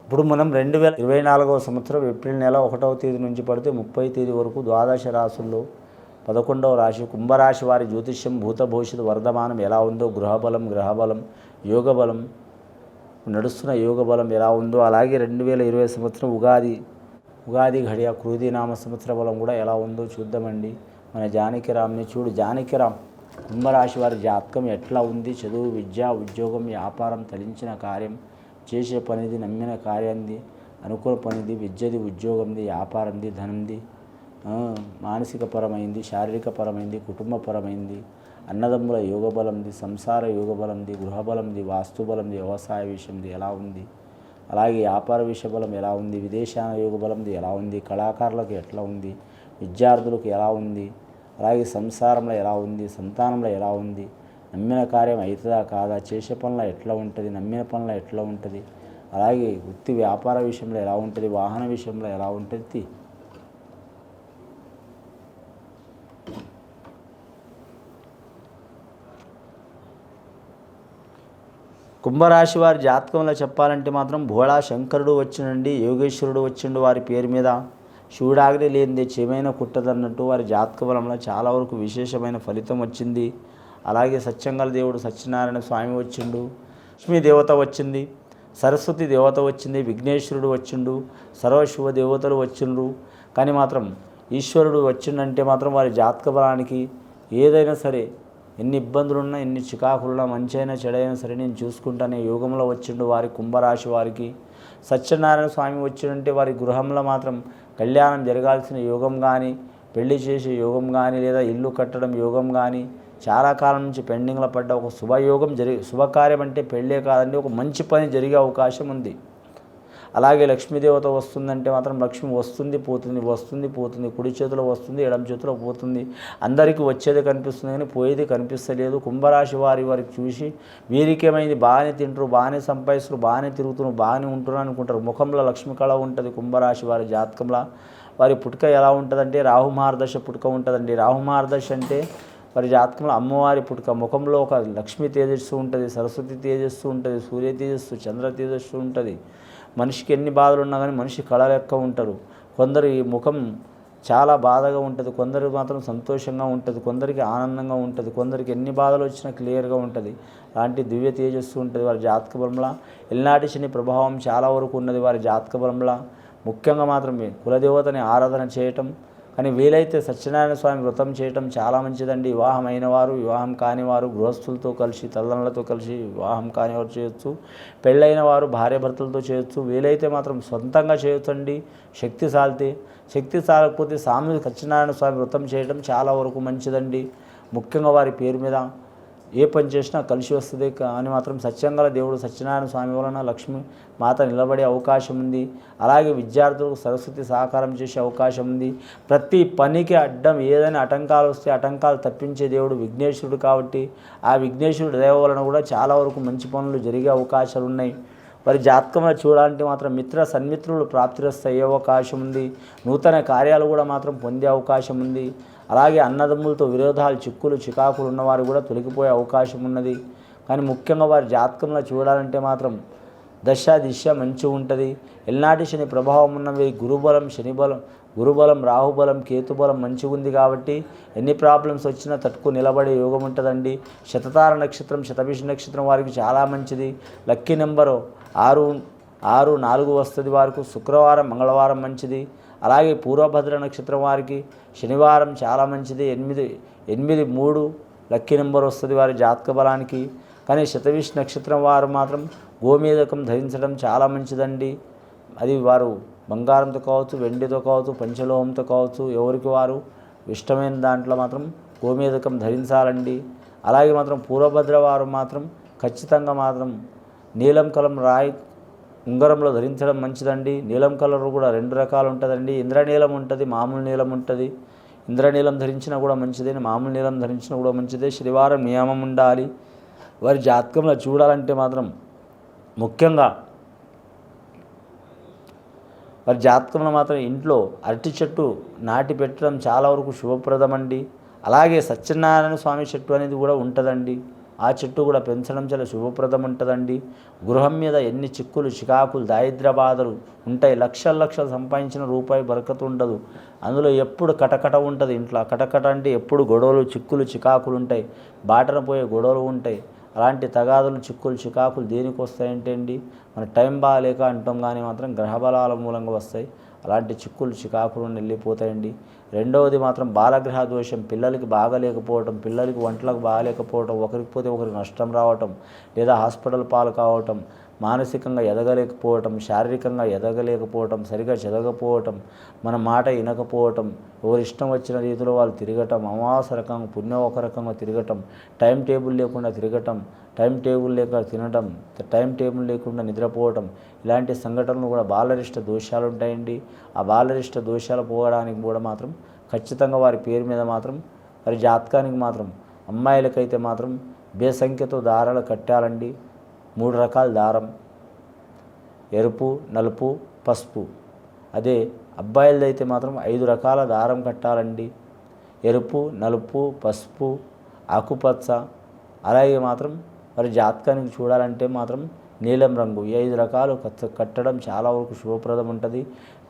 ఇప్పుడు మనం 2024వ సంవత్సరం ఏప్రిల్ నెల 1వ తేదీ నుంచి పడితే 30వ తేదీ వరకు ద్వాదశ రాశుల్లో 11వ రాశి కుంభరాశి వారి జ్యోతిష్యం భూత భవిష్యత్తు వర్ధమానం ఎలా ఉందో, గ్రహబలం యోగబలం నడుస్తున్న యోగబలం ఎలా ఉందో, అలాగే 2020 సంవత్సరం ఉగాది ఘడియ క్రోధినామ సంవత్సర బలం కూడా ఎలా ఉందో చూద్దామండి. మన జానకిరామ్ని చూడు. జానకిరామ్ కుంభరాశి వారి జాతకం ఎట్లా ఉంది? చదువు, విద్య, ఉద్యోగం, వ్యాపారం, తలించిన కార్యం, చేసే పనిది, నమ్మిన కార్యంది, అనుకున్న పనిది, విద్యది, ఉద్యోగంది, వ్యాపారంది, ధనంది, మానసిక పరమైంది, శారీరక పరమైంది, కుటుంబపరమైంది, అన్నదమ్ముల యోగబలంది, సంసార యోగబలంది, గృహబలంది, వాస్తుబలంది, వ్యవసాయ విషయంది ఎలా ఉంది, అలాగే వ్యాపార విషయబలం ఎలా ఉంది, విదేశాన యోగబలంది ఎలా ఉంది, కళాకారులకు ఎట్లా ఉంది, విద్యార్థులకు ఎలా ఉంది, అలాగే సంసారంలో ఎలా ఉంది, సంతానంలో ఎలా ఉంది, నమ్మిన కార్యం అవుతుందా కాదా, చేసే పనుల ఎట్లా ఉంటుంది, నమ్మిన పనుల ఎట్లా ఉంటుంది, అలాగే వృత్తి వ్యాపార విషయంలో ఎలా ఉంటుంది, వాహన విషయంలో ఎలా ఉంటుంది. కుంభరాశి వారి జాతకంలో చెప్పాలంటే మాత్రం భోళా శంకరుడు వచ్చినండి, యోగేశ్వరుడు వచ్చిండు వారి పేరు మీద. శివుడాగ్ని లేనిదే చెమైన కుట్టదన్నట్టు వారి జాతక బలంలో చాలా వరకు విశేషమైన ఫలితం వచ్చింది. అలాగే సత్యంగల దేవుడు సత్యనారాయణ స్వామి వచ్చిండు, లక్ష్మీ దేవత వచ్చింది, సరస్వతి దేవత వచ్చింది, విఘ్నేశ్వరుడు వచ్చిండు, సర్వశివ దేవతలు వచ్చిండ్రు. కానీ మాత్రం ఈశ్వరుడు వచ్చిండంటే మాత్రం వారి జాతక బలానికి ఏదైనా సరే, ఎన్ని ఇబ్బందులున్నా, ఎన్ని చికాకులున్నా, మంచి అయినా చెడైనా సరే నేను చూసుకుంటానే యోగంలో వచ్చిండు వారి కుంభరాశి వారికి. సత్యనారాయణ స్వామి వచ్చిందంటే వారి గృహంలో మాత్రం కళ్యాణం జరగాల్సిన యోగం కానీ, పెళ్లి చేసే యోగం కానీ, లేదా ఇల్లు కట్టడం యోగం కానీ, చాలా కాలం నుంచి పెండింగ్లో పడ్డ ఒక శుభయోగం శుభకార్యం అంటే పెళ్ళే కాదండి, ఒక మంచి పని జరిగే అవకాశం ఉంది. అలాగే లక్ష్మీదేవత వస్తుందంటే మాత్రం లక్ష్మి వస్తుంది పోతుంది, కుడి చేతిలో వస్తుంది, ఎడమ చేతిలో పోతుంది. అందరికీ వచ్చేది కనిపిస్తుంది కానీ పోయేది కనిపిస్తలేదు. కుంభరాశి వారికి చూసి వీరికేమైంది, బాగానే తింటారు, బాగానే సంపాదిస్తారు, బాగానే తిరుగుతున్నారు, బాగానే ఉంటున్నారు అనుకుంటారు. ముఖంలో లక్ష్మి కళ ఉంటుంది. కుంభరాశి వారి జాతకంలో వారి పుట్టుక ఎలా ఉంటుందంటే రాహుమహారదశ పుట్టుక ఉంటుందండి. రాహుమహారదశ అంటే వారి జాతకంలో అమ్మవారి పుట్టుక. ముఖంలో ఒక లక్ష్మీ తేజస్సు ఉంటుంది, సరస్వతి తేజస్సు ఉంటుంది, సూర్య తేజస్సు, చంద్ర తేజస్సు ఉంటుంది. మనిషికి ఎన్ని బాధలు ఉన్నా కానీ మనిషి కళ లెక్క ఉంటారు. కొందరి ముఖం చాలా బాధగా ఉంటుంది, కొందరికి మాత్రం సంతోషంగా ఉంటుంది, కొందరికి ఆనందంగా ఉంటుంది, కొందరికి ఎన్ని బాధలు వచ్చినా క్లియర్గా ఉంటుంది. అలాంటి దివ్య తేజస్సు ఉంటుంది వారి జాతక బలంలో. ఎల్నాటి శని ప్రభావం చాలా వరకు ఉన్నది వారి జాతక బలంలో. ముఖ్యంగా మాత్రమే కులదేవతని ఆరాధన చేయటం, కానీ వీలైతే సత్యనారాయణ స్వామి వ్రతం చేయటం చాలా మంచిదండి. వివాహం అయిన వారు, వివాహం కానివారు, గృహస్థులతో కలిసి, తల్లిదండ్రులతో కలిసి వివాహం కానివారు చేయొచ్చు. పెళ్ళైన వారు భార్యాభర్తలతో చేయొచ్చు. వీలైతే మాత్రం సొంతంగా చేయొచ్చండి శక్తి సాలకపోతే సామూహిక సత్యనారాయణ స్వామి వ్రతం చేయడం చాలా వరకు మంచిదండి. ముఖ్యంగా వారి పేరు మీద ఏ పని చేసినా కలిసి వస్తుంది. కానీ మాత్రం సత్యంగల దేవుడు సత్యనారాయణ స్వామి వలన లక్ష్మి మాత నిలబడే అవకాశం ఉంది. అలాగే విద్యార్థులకు సరస్వతి సహకారం చేసే అవకాశం ఉంది. ప్రతి పనికి అడ్డం ఏదైనా ఆటంకాలు వస్తే ఆటంకాలు తప్పించే దేవుడు విఘ్నేశ్వరుడు కాబట్టి ఆ విఘ్నేశ్వరుడు దయ వలన కూడా చాలా వరకు మంచి పనులు జరిగే అవకాశాలు ఉన్నాయి. వారి జాతకంలో చూడాలంటే మాత్రం సన్మిత్రులు ప్రాప్తిరస్తు అయ్యే అవకాశం ఉంది. నూతన కార్యాలు కూడా మాత్రం పొందే అవకాశం ఉంది. అలాగే అన్నదమ్ములతో విరోధాలు, చికాకులు ఉన్నవారు కూడా తొలగిపోయే అవకాశం ఉన్నది. కానీ ముఖ్యంగా వారి జాతకంలో చూడాలంటే మాత్రం దిశ మంచిగా ఉంటుంది. ఎల్నాటి శని ప్రభావం ఉన్నవి గురుబలం, రాహుబలం, కేతుబలం మంచిగా ఉంది కాబట్టి ఎన్ని ప్రాబ్లమ్స్ వచ్చినా తట్టుకు నిలబడే యోగం ఉంటుందండి. శతతార నక్షత్రం, శతభిష నక్షత్రం వారికి చాలా మంచిది. లక్కీ నెంబరు 6 వస్తుంది వారికి. శుక్రవారం, మంగళవారం మంచిది. అలాగే పూర్వభద్ర నక్షత్రం వారికి శనివారం చాలా మంచిది. 8 లక్కీ నెంబర్ వస్తుంది వారి జాతక బలానికి. కానీ శతభిష నక్షత్రం వారు మాత్రం గోమేదకం ధరించడం చాలా మంచిదండి. అది వారు బంగారంతో కావచ్చు, వెండితో కావచ్చు, పంచలోహంతో కావచ్చు, ఎవరికి వారు ఇష్టమైన దాంట్లో మాత్రం గోమేదకం ధరించాలండి. అలాగే మాత్రం పూర్వభద్ర వారు మాత్రం ఖచ్చితంగా మాత్రం నీలం కలం రాయి ఉంగరంలో ధరించడం మంచిదండి. నీలం కలర్ కూడా 2 రకాలు ఉంటుందండి. ఇంద్రనీలం ఉంటుంది, మామూలు నీలం ఉంటుంది. ఇంద్రనీలం ధరించినా కూడా మంచిదే, మామూలు నీలం ధరించినా కూడా మంచిదే. శనివారం నియమం ఉండాలి. వారి జాతకంలో చూడాలంటే మాత్రం ముఖ్యంగా వారి జాతకంలో మాత్రం ఇంట్లో అరటి చెట్టు నాటి పెట్టడం చాలా వరకు శుభప్రదమండి. అలాగే సత్యనారాయణ స్వామి చెట్టు అనేది కూడా ఉంటుందండి. ఆ చెట్టు కూడా పెంచడం చాలా శుభప్రదం ఉంటుందండి. గృహం మీద ఎన్ని చిక్కులు చికాకులు దారిద్ర్య బాధలు ఉంటాయి, లక్షలు సంపాదించిన రూపాయి బరకత ఉండదు. అందులో ఎప్పుడు కటకట ఉంటుంది ఇంట్లో. కటకట అంటే ఎప్పుడు గొడవలు చిక్కులు చికాకులు ఉంటాయి, బాటన పోయే గొడవలు ఉంటాయి. అలాంటి తగాదులు చిక్కులు చికాకులు దేనికి వస్తాయంటే అండి, మన టైం బాగాలేక అంటాం, కానీ మాత్రం గ్రహబలాల మూలంగా వస్తాయి. అలాంటి చిక్కులు చికాకులు వెళ్ళిపోతాయండి. రెండవది మాత్రం బాలగ్రహ దోషం, పిల్లలకి బాగలేకపోవటం, పిల్లలకి వంటలకు బాగలేకపోవటం, ఒకరికి పోతే ఒకరికి నష్టం రావటం, లేదా హాస్పిటల్ పాలు కావటం, మానసికంగా ఎదగలేకపోవటం, శారీరకంగా ఎదగలేకపోవటం, సరిగా చదవకపోవటం, మన మాట వినకపోవటం, ఎవరు ఇష్టం వచ్చిన రీతిలో వాళ్ళు తిరగటం, అమావాస రకంగా పుణ్యం ఒక రకంగా తిరగటం, టైం టేబుల్ లేకుండా తిరగటం, టైం టేబుల్ లేక తినటం, టైం టేబుల్ లేకుండా నిద్రపోవటం, ఇలాంటి సంఘటనలు కూడా బాలరిష్ట దోషాలు ఉంటాయండి. ఆ బాలరిష్ట దోషాలు పోవడానికి కూడా మాత్రం ఖచ్చితంగా వారి పేరు మీద మాత్రం, వారి జాతకానికి మాత్రం, అమ్మాయిలకైతే మాత్రం బేసంఖ్యతో దారాలు కట్టాలండి. 3 రకాల దారం, ఎరుపు, నలుపు, పసుపు. అదే అబ్బాయిలదైతే మాత్రం 5 రకాల దారం కట్టాలండి. ఎరుపు, నలుపు, పసుపు, ఆకుపచ్చ. అలాగే మాత్రం మరి జాతకానికి చూడాలంటే మాత్రం నీలం రంగు. ఈ 5 రకాలు కట్టడం చాలా వరకు శుభప్రదం ఉంటుంది.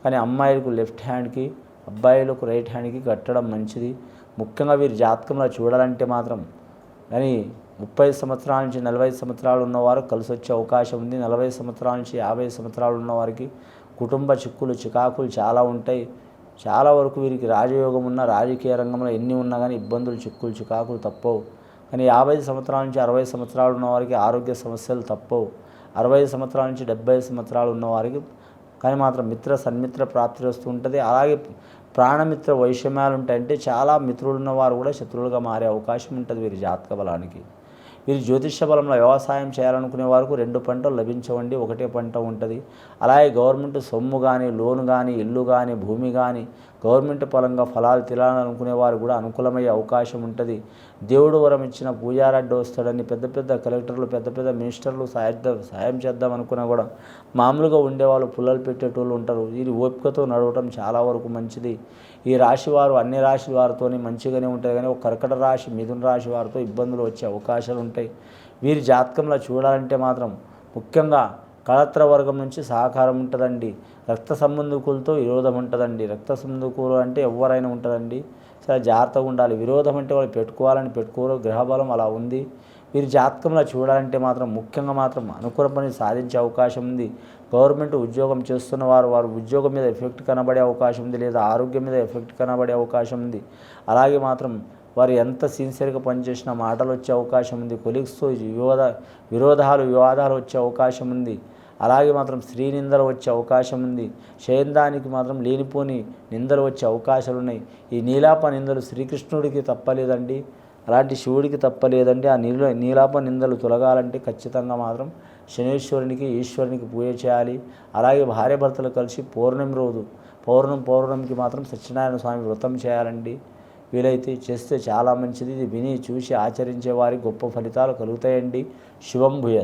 కానీ అమ్మాయిలకు లెఫ్ట్ హ్యాండ్కి, అబ్బాయిలకు రైట్ హ్యాండ్కి కట్టడం మంచిది. ముఖ్యంగా వీరి జాతకంలో చూడాలంటే మాత్రం కానీ 30 సంవత్సరాల నుంచి 40 సంవత్సరాలు ఉన్నవారు కలిసి వచ్చే అవకాశం ఉంది. 40 సంవత్సరాల నుంచి 50 సంవత్సరాలు ఉన్నవారికి కుటుంబ చిక్కులు చికాకులు చాలా ఉంటాయి. చాలా వరకు వీరికి రాజయోగం ఉన్న, రాజకీయ రంగంలో ఎన్ని ఉన్నా కానీ ఇబ్బందులు చిక్కులు చికాకులు తప్పవు. కానీ 50 సంవత్సరాల నుంచి 60 సంవత్సరాలు ఉన్నవారికి ఆరోగ్య సమస్యలు తప్పవు. 60 సంవత్సరాల నుంచి 70 సంవత్సరాలు ఉన్నవారికి కానీ మాత్రం మిత్ర సన్మిత్ర ప్రాప్తి వస్తూ ఉంటుంది. అలాగే ప్రాణమిత్ర వైషమ్యాలు ఉంటాయంటే చాలా మిత్రులు ఉన్నవారు కూడా శత్రువులుగా మారే అవకాశం ఉంటుంది వీరి జాతక బలానికి. వీరు జ్యోతిష్య బలంలో వ్యవసాయం చేయాలనుకునే వారికి 2 పంటలు లభించవండి, ఒకటే పంట ఉంటుంది. అలాగే గవర్నమెంట్ సొమ్ము కానీ, లోను కానీ, ఇల్లు కానీ, భూమి కానీ, గవర్నమెంట్ పరంగా ఫలాలు తినాలనుకునే వారు కూడా అనుకూలమయ్యే అవకాశం ఉంటుంది. దేవుడు వరం ఇచ్చిన పూజారెడ్డి వస్తాడని పెద్ద పెద్ద కలెక్టర్లు, పెద్ద పెద్ద మినిస్టర్లు సాయం చేద్దాం అనుకున్నా కూడా మామూలుగా ఉండేవాళ్ళు పుల్లలు పెట్టేటోళ్ళు ఉంటారు. వీరి ఓపికతో నడవటం చాలా వరకు మంచిది. ఈ రాశి వారు అన్ని రాశి వారితో మంచిగానే ఉంటుంది, కానీ ఒక కర్కట రాశి, మిథున రాశి వారితో ఇబ్బందులు వచ్చే అవకాశాలు ఉంటాయి. వీరి జాతకంలో చూడాలంటే మాత్రం ముఖ్యంగా కళత్ర వర్గం నుంచి సహకారం ఉంటుందండి. రక్త సంబంధికులతో విరోధం ఉంటుందండి. రక్త సంబంధికులు అంటే ఎవరైనా ఉంటుందండి, చాలా జాగ్రత్తగా ఉండాలి. విరోధం అంటే వాళ్ళు పెట్టుకోవాలని పెట్టుకోరు, గ్రహబలం అలా ఉంది. వీరి జాతకంలో చూడాలంటే మాత్రం ముఖ్యంగా మాత్రం అనుకూల పని సాధించే అవకాశం ఉంది. గవర్నమెంట్ ఉద్యోగం చేస్తున్న వారు ఉద్యోగం మీద ఎఫెక్ట్ కనబడే అవకాశం ఉంది, లేదా ఆరోగ్యం మీద ఎఫెక్ట్ కనబడే అవకాశం ఉంది. అలాగే మాత్రం వారు ఎంత సిన్సియర్గా పనిచేసినా మాటలు వచ్చే అవకాశం ఉంది. కొలీగ్స్తో వివాదాలు వచ్చే అవకాశం ఉంది. అలాగే మాత్రం స్త్రీ నిందలు వచ్చే అవకాశం ఉంది. శయందానికి మాత్రం లేనిపోని నిందలు వచ్చే అవకాశాలు ఉన్నాయి. ఈ నీలాప నిందలు శ్రీకృష్ణుడికి తప్పలేదండి, అలాంటి శివుడికి తప్పలేదండి. ఆ నీలాప నిందలు తొలగాలంటే ఖచ్చితంగా మాత్రం శనీశ్వరునికి, ఈశ్వరునికి పూజ చేయాలి. అలాగే భార్యాభర్తలు కలిసి పౌర్ణమికి మాత్రం సత్యనారాయణ స్వామి వ్రతం చేయాలండి. వీలైతే చేస్తే చాలా మంచిది. ఇది విని చూసి ఆచరించే వారికి గొప్ప ఫలితాలు కలుగుతాయండి. శుభం భూయాత్.